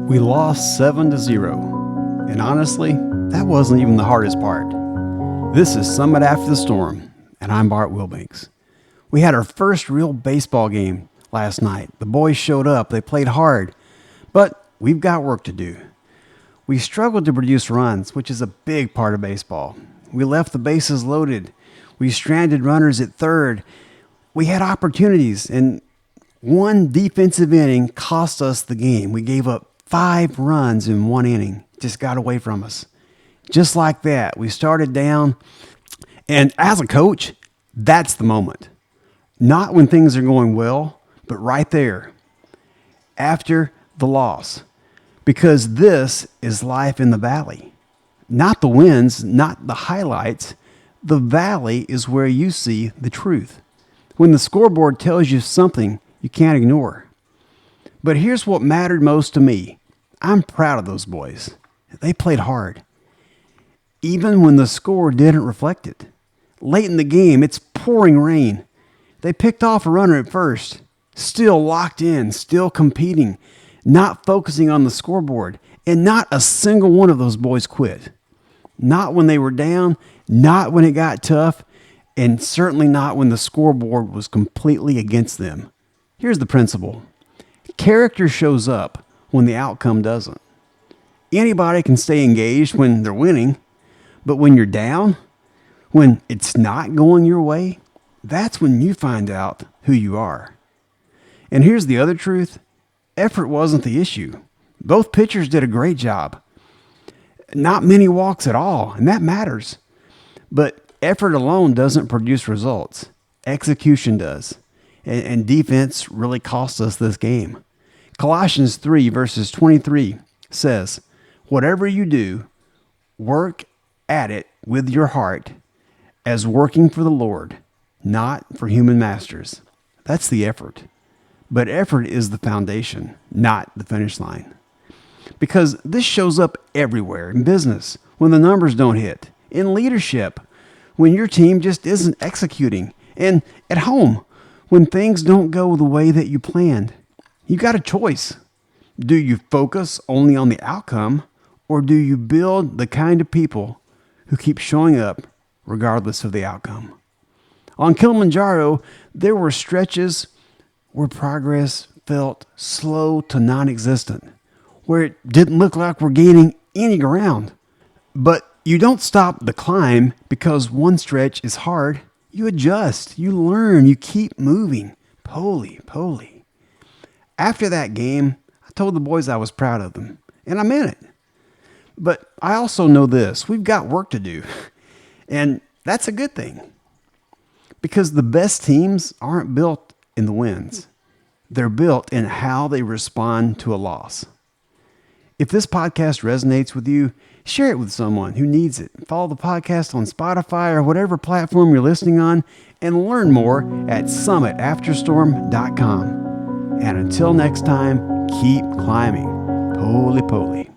We lost 7-0, and honestly, that wasn't even the hardest part. This is Summit After the Storm, and I'm Bart Wilbanks. We had our first real baseball game last night. The boys showed up, they played hard, but we've got work to do. We struggled to produce runs, which is a big part of baseball. We left the bases loaded. We stranded runners at third. We had opportunities, and one defensive inning cost us the game. We gave up 5 runs in one inning. Just got away from us. Just like that, we started down. And as a coach, that's the moment. Not when things are going well, but right there, after the loss. Because this is life in the valley. Not the wins, not the highlights. The valley is where you see the truth. When the scoreboard tells you something you can't ignore. But here's what mattered most to me. I'm proud of those boys. They played hard. Even when the score didn't reflect it. Late in the game, it's pouring rain. They picked off a runner at first. Still locked in, still competing, not focusing on the scoreboard. And not a single one of those boys quit. Not when they were down, not when it got tough, and certainly not when the scoreboard was completely against them. Here's the principle. Character shows up when the outcome doesn't. Anybody can stay engaged when they're winning, but when you're down, when it's not going your way, that's when you find out who you are. And here's the other truth. Effort wasn't the issue. Both pitchers did a great job. Not many walks at all, and that matters. But effort alone doesn't produce results. Execution does. And defense really cost us this game. Colossians 3 verses 23 says, "Whatever you do, work at it with your heart as working for the Lord, not for human masters." That's the effort. But effort is the foundation, not the finish line. Because this shows up everywhere in business, when the numbers don't hit, in leadership, when your team just isn't executing, and at home, when things don't go the way that you planned. You got a choice. Do you focus only on the outcome, or do you build the kind of people who keep showing up regardless of the outcome? On Kilimanjaro, there were stretches where progress felt slow to non-existent, where it didn't look like we're gaining any ground. But you don't stop the climb because one stretch is hard. You adjust, you learn, you keep moving. Poli. After that game, I told the boys I was proud of them, and I meant it. But I also know this, we've got work to do, and that's a good thing. Because the best teams aren't built in the wins. They're built in how they respond to a loss. If this podcast resonates with you, share it with someone who needs it. Follow the podcast on Spotify or whatever platform you're listening on, and learn more at summitafterstorm.com. And until next time, keep climbing. Poly.